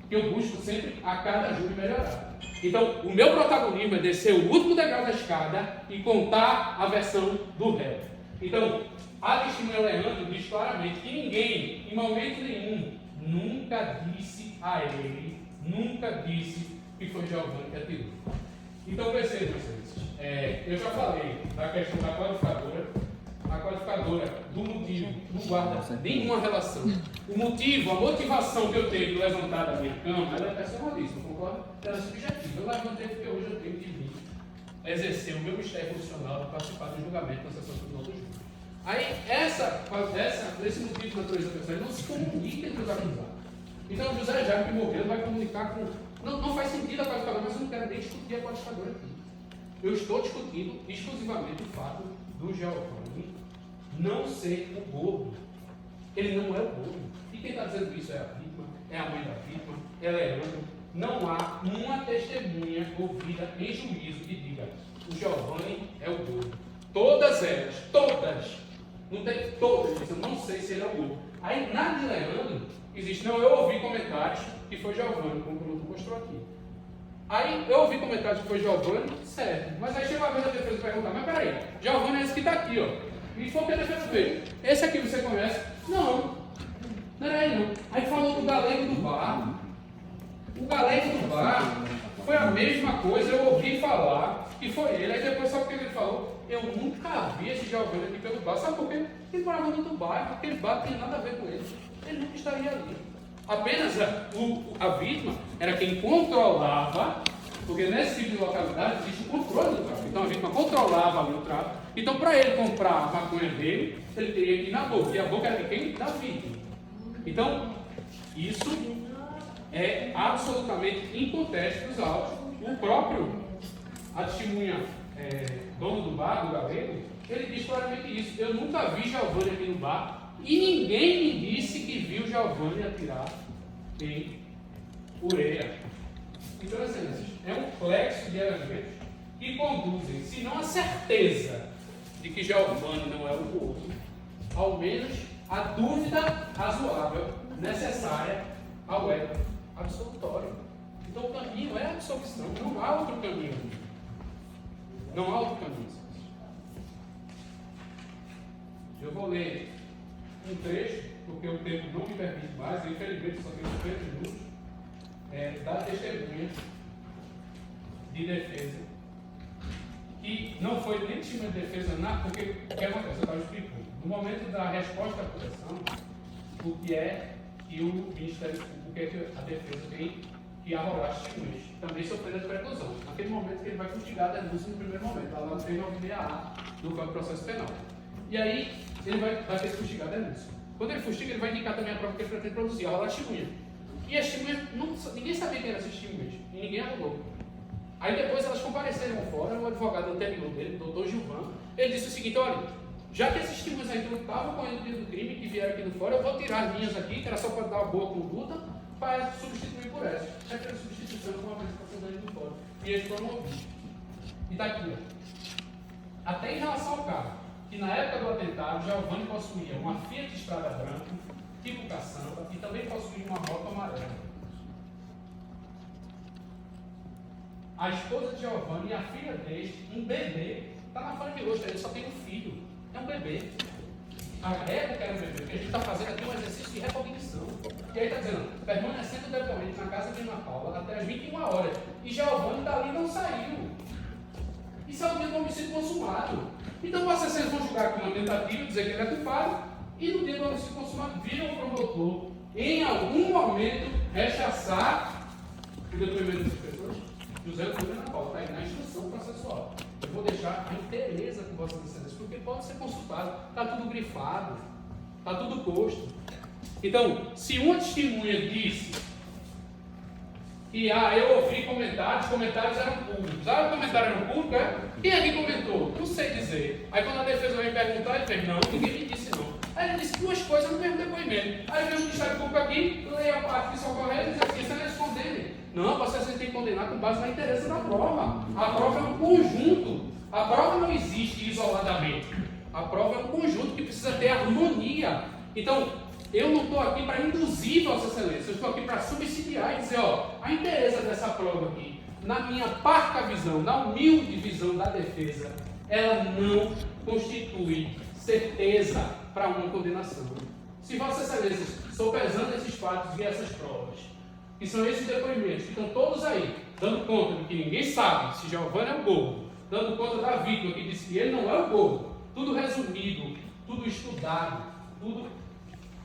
Que eu busco sempre a cada júri melhorar. Então, o meu protagonismo é descer o último degrau da escada e contar a versão do réu. Então, a testemunha Leandro diz claramente que ninguém, em momento nenhum, nunca disse a ele, que foi Giovanni que atirou. Então, percebam, vocês, eu já falei da questão da qualificadora. A qualificadora do motivo não guarda nenhuma relação. O motivo, a motivação que eu tenho de levantar da minha cama, ela é personalíssima, concorda? Ela é subjetiva. Eu levantei porque hoje eu tenho que vir exercer o meu mistério profissional de participar do julgamento na sessão do Tribunal do Júri. Aí, esse motivo de natureza pessoal não se comunica entre os acusados. Então, o José Jaime que morreu vai comunicar com. Não faz sentido a qualificadora, mas eu não quero nem discutir a qualificadora aqui. Eu estou discutindo exclusivamente o fato do Giovanni não ser o gordo. Ele não é o gordo. E quem está dizendo isso é a vítima, é a mãe da vítima, é Leandro. Não há uma testemunha ouvida em juízo que diga o Giovanni é o gordo. Todas elas, todas, não tem todas, eu não sei se ele é o gordo. Aí na de Leandro existe, não, eu ouvi comentários que foi Giovanni, como o Bruno mostrou aqui. Aí eu ouvi comentários que foi Giovanni, certo. Mas aí chegou a vez da defesa perguntar, mas peraí, Giovanni é esse que está aqui, ó. E foi o que a defesa fez. Esse aqui você conhece? Não era ele não. Aí falou do galego do bar. O galego do bar foi a mesma coisa, eu ouvi falar que foi ele. Aí depois sabe o que ele falou? Eu nunca vi esse Giovanni aqui pelo bar. Sabe por quê? Ele morava no do bar, aquele bar não tem nada a ver com ele. Ele nunca estaria ali. Apenas a vítima era quem controlava, porque nesse tipo de localidade existe o controle do tráfico. Então a vítima controlava ali o tráfico. Então para ele comprar a maconha dele, ele teria que ir na boca. E a boca era de quem? Da vítima. Então, isso é absolutamente inconteste dos autos. O próprio, a testemunha dono do bar, do galego, ele diz claramente isso. Eu nunca vi Giovanni aqui no bar. E ninguém me disse que viu Giovanni atirar em Ureia. Então, é um complexo de elementos que conduzem, se não a certeza de que Giovanni não é o outro, ao menos a dúvida razoável necessária ao ético absolutório. Então, o caminho é a absolvição, não há outro caminho. Não há outro caminho. Eu vou ler um trecho, porque o tempo não me permite mais, infelizmente só tenho 50 minutos, da testemunha de defesa, que não foi nem testemunha de defesa, porque o que acontece? Eu estava explicando. No momento da resposta à acusação, o que é que o Ministério Público, o que é que a defesa tem que arrogar as testemunhas, também sofrendo de preclusão. Naquele momento que ele vai fustigar a denúncia no primeiro momento, lá no 396A do Código de Processo Penal. E aí, ele vai ter que fustigar a denúncia. Quando ele fustiga, ele vai indicar também a prova que ele pretende produzir, arrolar a testemunha. E as testemunhas, ninguém sabia quem eram essas testemunhas, e ninguém arrolou. Aí depois elas compareceram fora, o advogado anterior dele, o doutor Gilvan, ele disse o seguinte, olha, já que esses testemunhas ainda não estavam correndo o dia do crime, que vieram aqui no fora, eu vou tirar as minhas aqui, que era só para dar uma boa conduta, para substituir por essas. Aí fez a substituição com uma apresentação dele no fora. E eles foram ouvidos. E está aqui, ó. Até em relação ao carro, que na época do atentado, Giovanni possuía uma Fiat Strada branca, tipo caçamba, e também possuía uma moto amarela. A esposa de Giovanni e a filha deste, um bebê, está na folha de rosto, ele só tem um filho, é um bebê. A época era um bebê, porque a gente está fazendo aqui um exercício de recognição. E aí está dizendo, permanecendo depoente na casa de Ana Paula até as 21 horas. E Giovanni dali não saiu. Isso é o mesmo homicídio consumado. Então, os assassinos vão julgar com uma tentativa, dizer que ele é culpado, e no dia do homicídio consumado, viram o promotor, em algum momento, rechaçar o depoimento das pessoas. José Antônio Ana Paula, está aí na instrução processual. Eu vou deixar a inteireza com vossas excelências, porque pode ser consultado, está tudo grifado, está tudo posto. Então, se uma testemunha disse que eu ouvi comentários eram públicos. Os comentários eram públicos, Quem é que comentou? Não sei dizer. Aí quando a defesa veio perguntar, ele fez, não, ninguém me disse não. Aí ele disse duas coisas no mesmo depoimento. Aí veio o Ministério Público aqui, leia a parte que são corretas e diz assim, você não respondendo. Não, você tem que condenar com base na interesse da prova. A prova é um conjunto. A prova não existe isoladamente. A prova é um conjunto que precisa ter harmonia. Então, eu não estou aqui para induzir Vossa Excelência, eu estou aqui para subsidiar e dizer, ó, a interesse dessa prova aqui, na minha parca visão, na humilde visão da defesa, ela não constitui certeza para uma condenação. Se Vossa Excelência, sopesando esses fatos e essas provas, que são esses depoimentos, que estão todos aí, dando conta de que ninguém sabe se Giovanni é o gordo, dando conta da vítima que disse que ele não é o gordo, tudo resumido, tudo estudado, tudo,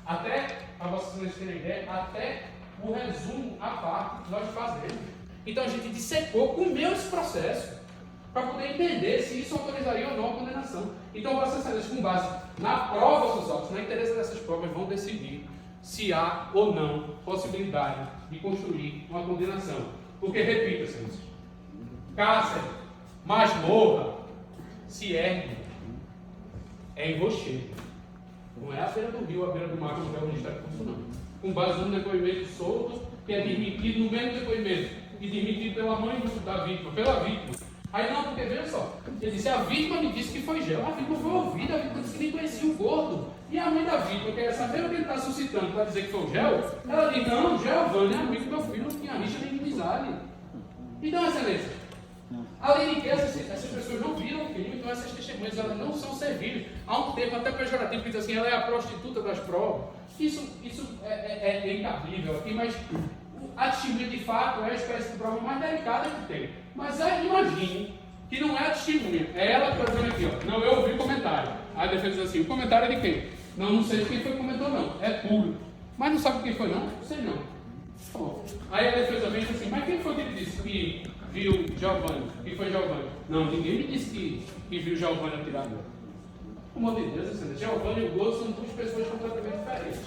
até, para Vossa Excelência terem ideia, até o resumo à parte que nós fazemos. Então a gente dissecou, comeu esse processo, para poder entender se isso autorizaria ou não a condenação. Então, Vossa Excelência, com base na prova, seus autos, na interesse dessas provas, vão decidir se há ou não possibilidade de construir uma condenação. Porque, repito, Excelência, cárcere, masmorra, se ergue, é em Rochedo. Não é a beira do rio, a beira do mar, como é o Ministério Público, não. Com base num depoimento solto, que é demitido no mesmo depoimento, e demitido pela mãe da vítima, pela vítima. Aí não, porque veja só, ele disse, a vítima me disse que foi gel, a vítima foi ouvida, a vítima disse que nem conhecia o gordo. E a mãe da vítima, quer saber o que ele está suscitando para dizer que foi o gel, ela diz, não, Giovanni é amigo do meu filho, não tinha rixa nem inimizade. Então, Excelência, além de que essas pessoas não viram o crime, então essas testemunhas elas não são servíveis. Há um termo até pejorativo que diz assim, ela é a prostituta das provas. Isso é incabível aqui, mas a testemunha de fato é a espécie de prova mais delicada que tem. Mas imagine que não é a testemunha, é ela que está dizendo aqui, ó. Não, eu ouvi o comentário. Aí a defesa diz assim, o comentário é de quem? Não sei quem foi que comentou, não. É público. Mas não sabe quem foi, não? Não sei, não. Bom, aí a defesa vem e diz assim, mas quem foi que ele disse que viu Giovanni? Quem foi Giovanni? Não, ninguém me disse que viu Giovanni atirador. Pelo amor de Deus, Excelência, Giovanni e o Gordo são duas pessoas completamente diferentes.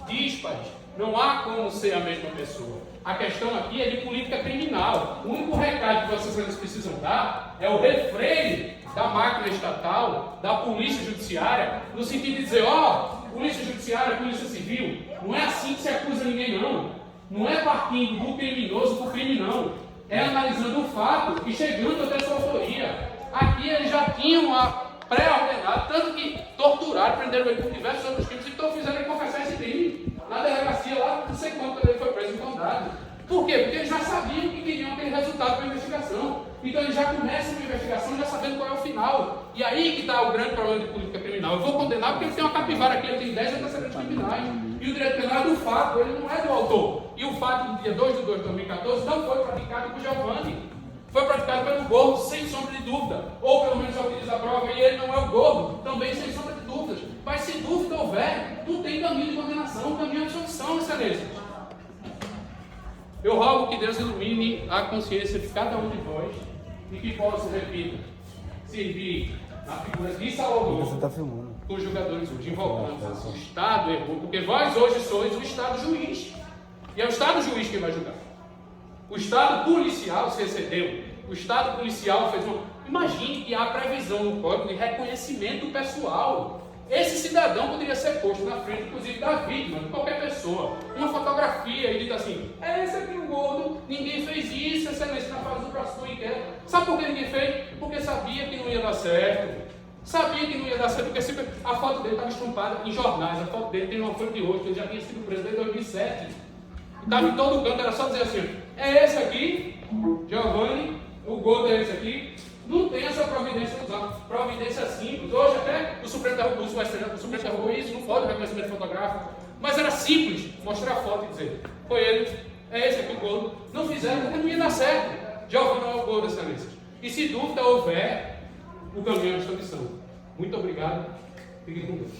Díspares. Não há como ser a mesma pessoa. A questão aqui é de política criminal. O único recado que Vossas Excelências precisam dar é o refreio da máquina estatal, da polícia judiciária, no sentido de dizer, ó, polícia judiciária, polícia civil, não é assim que se acusa ninguém, não. Não é partindo do criminoso para o crime, não. É analisando o fato e chegando até sua autoria. Aqui eles já tinham pré-ordenado, tanto que torturaram, prenderam ele por diversos outros crimes e fizeram ele confessar esse crime. Na delegacia lá, não sei quanto ele foi preso em condado. Por quê? Porque eles já sabiam que queriam aquele resultado para a investigação. Então eles já começam a investigação já sabendo qual é o final. E aí que está o grande problema de política criminal. Eu vou condenar porque ele tem uma capivara aqui, ele tem 10 antecedentes criminais. E o direito penal é do fato, ele não é do autor. E o fato do dia 2 de 2 de 2014 não foi praticado por Giovanni. Foi praticado pelo Gordo, sem sombra de dúvida. Ou pelo menos ao que diz a prova, e ele não é o Gordo, também sem sombra de dúvidas. Mas se dúvida houver, não tem caminho de condenação, caminho de absolvição, Excelência. Eu rogo que Deus ilumine a consciência de cada um de vós e que possa, repito, servir na figura de Salvador com os jogadores hoje, invocando o Estado errou, porque vós hoje sois o Estado juiz. E é o Estado juiz que vai julgar. O Estado policial se excedeu. O Estado policial fez uma... Imagine que há previsão no Código de reconhecimento pessoal. Esse cidadão poderia ser posto na frente, inclusive, da vítima, de qualquer pessoa. Uma fotografia e dito assim, é esse aqui o Gordo, ninguém fez isso, Excelência, na fase do próximo inquérito. Sabe por que ninguém fez? Porque sabia que não ia dar certo. Sabia que não ia dar certo, porque a foto dele estava estampada em jornais, a foto dele tem uma folha de rosto, ele já tinha sido preso desde 2007. Estava em todo canto, era só dizer assim, é esse aqui, Giovanni, o Gordo é esse aqui. Não tem essa providência usada. Providência simples. Hoje até o Supremo derrubou isso, não pode o reconhecimento fotográfico. Mas era simples mostrar a foto e dizer, foi ele, é esse aqui o Gordo. Não fizeram porque não ia dar certo. Giovanni não é o Gordo, Excelência. E se dúvida houver, o caminho é a extradição. Muito obrigado. Fiquem com Deus.